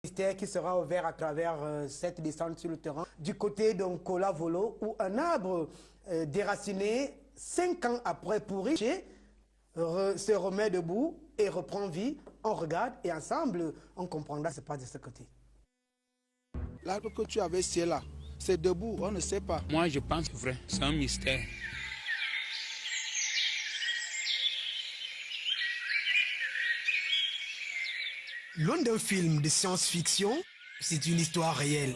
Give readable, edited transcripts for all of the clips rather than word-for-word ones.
Mystère qui sera ouvert à travers cette descente sur le terrain du côté d'un Kola Volo où un arbre déraciné 5 ans après pourri se remet debout et reprend vie. On regarde et ensemble on comprendra ce qui se passe de ce côté. L'arbre que tu avais scié là, c'est debout, on ne sait pas. Moi je pense vrai, c'est un mystère. Loin d'un film de science-fiction, c'est une histoire réelle.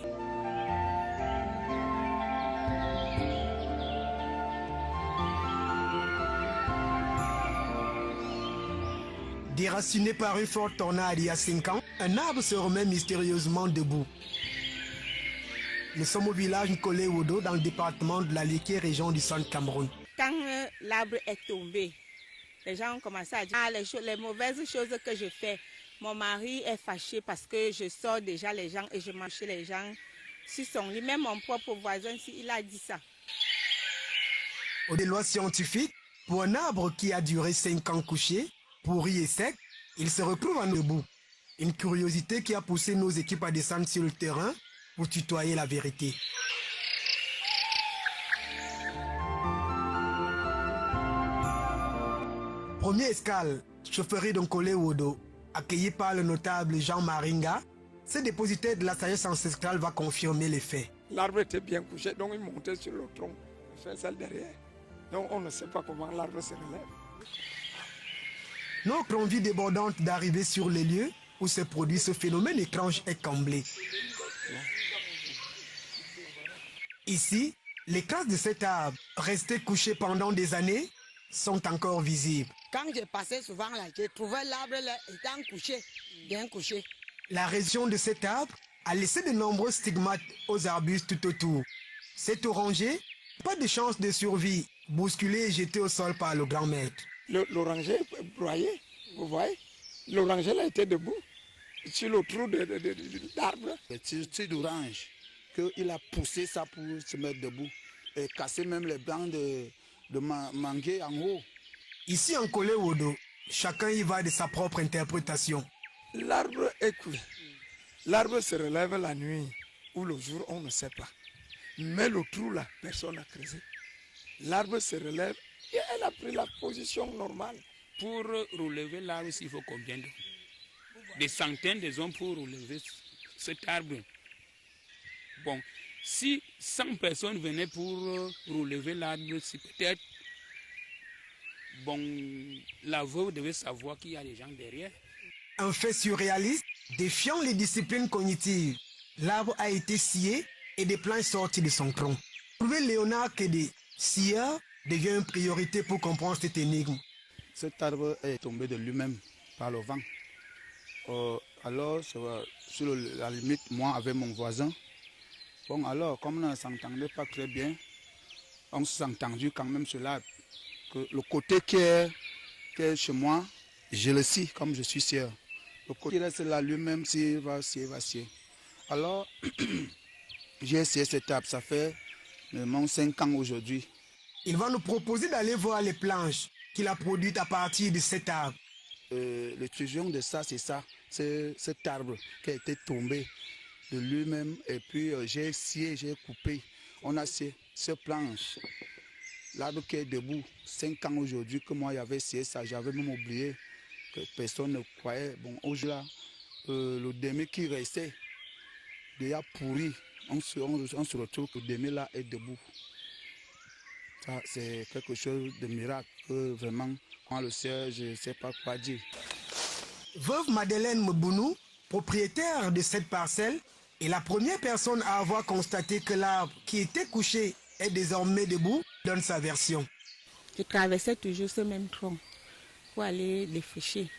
Déraciné par une forte tornade il y a 5 ans, un arbre se remet mystérieusement debout. Nous sommes au village Nkole Wodo dans le département de la Léké, région du centre Cameroun. Quand l'arbre est tombé, les gens ont commencé à dire les mauvaises choses que je fais. Mon mari est fâché parce que je sors déjà les gens et je mange chez les gens sur son lit. Même mon propre voisin, il a dit ça. Au des lois scientifiques, pour un arbre qui a duré 5 ans couché, pourri et sec, il se retrouve en debout. Une curiosité qui a poussé nos équipes à descendre sur le terrain pour tutoyer la vérité. Première escale, chaufferie d'Nkole Wodo. Accueilli par le notable Jean Maringa, ce dépositaire de la sagesse ancestrale va confirmer les faits. L'arbre était bien couché, donc il montait sur le tronc, il fait celle derrière. Donc on ne sait pas comment l'arbre se relève. Notre envie débordante d'arriver sur les lieux où se produit ce phénomène étrange est comblée. Ici, les traces de cet arbre, resté couché pendant des années, sont encore visibles. Quand je passais souvent là, je trouvais l'arbre étant couché, bien couché. La région de cet arbre a laissé de nombreux stigmates aux arbustes tout autour. Cet oranger, pas de chance de survie, bousculé et jeté au sol par le grand maître. L'oranger broyé, vous voyez, l'oranger là était debout sur le trou d'arbre. C'est d'orange qu'il a poussé ça pour se mettre debout et casser même les bancs de manguier en haut. Ici en Nkole Wodo, chacun y va de sa propre interprétation. L'arbre est couché. L'arbre se relève la nuit ou le jour, on ne sait pas. Mais le trou là, personne n'a creusé. L'arbre se relève et elle a pris la position normale. Pour relever l'arbre, il faut combien d'hommes? Des centaines de hommes pour relever cet arbre. Bon, si 100 personnes venaient pour relever l'arbre, c'est peut-être... Bon, la veuve devait savoir qu'il y a des gens derrière. Un fait surréaliste, défiant les disciplines cognitives. L'arbre a été scié et des planches sorties de son tronc. Trouver Léonard Kédé, scieur, devient une priorité pour comprendre cette énigme. Cet arbre est tombé de lui-même par le vent. Alors, sur la limite, moi avec mon voisin, bon alors, comme on ne s'entendait pas très bien, on s'est entendu quand même sur l'arbre. Que le côté qui est chez moi, je le scie comme je suis scieur. Le côté qui reste là lui-même, s'il va scier. Alors, j'ai essayé cet arbre, ça fait 5 ans aujourd'hui. Il va nous proposer d'aller voir les planches qu'il a produites à partir de cet arbre. L'extrusion de ça, c'est ça. C'est cet arbre qui a été tombé de lui-même. Et puis, j'ai scié, j'ai coupé. On a scié ces planches. L'arbre qui est debout, 5 ans aujourd'hui que moi j'avais essayé ça, j'avais même oublié que personne ne croyait. Bon, aujourd'hui, le demi qui restait, déjà pourri, on se retrouve que le demi là est debout. Ça, c'est quelque chose de miracle, que vraiment, quand le ciel, je ne sais pas quoi dire. Veuve Madeleine Mbounou, propriétaire de cette parcelle, est la première personne à avoir constaté que l'arbre qui était couché est désormais debout, donne sa version. Je traversais toujours ce même tronc pour aller défricher.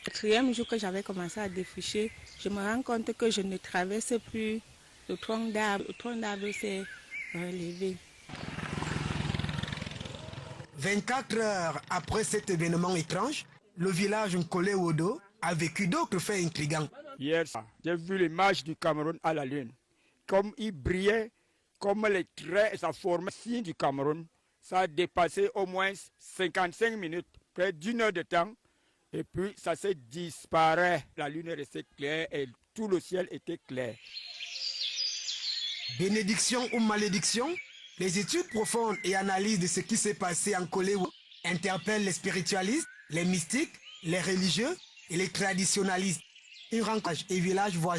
Le 4e jour que j'avais commencé à défricher, je me rends compte que je ne traverse plus le tronc d'arbre. Le tronc d'arbre s'est relevé. 24 heures après cet événement étrange, le village Nkole Wodo a vécu d'autres faits intrigants. Hier, j'ai vu l'image du Cameroun à la lune. Comme il brillait, comme les traits, ça formait le signe du Cameroun. Ça a dépassé au moins 55 minutes, près d'1 heure de temps. Et puis, ça s'est disparu. La lune est restée claire et tout le ciel était clair. Bénédiction ou malédiction, les études profondes et analyses de ce qui s'est passé en Kolewo interpellent les spiritualistes, les mystiques, les religieux et les traditionalistes. Une rencontre et village voisin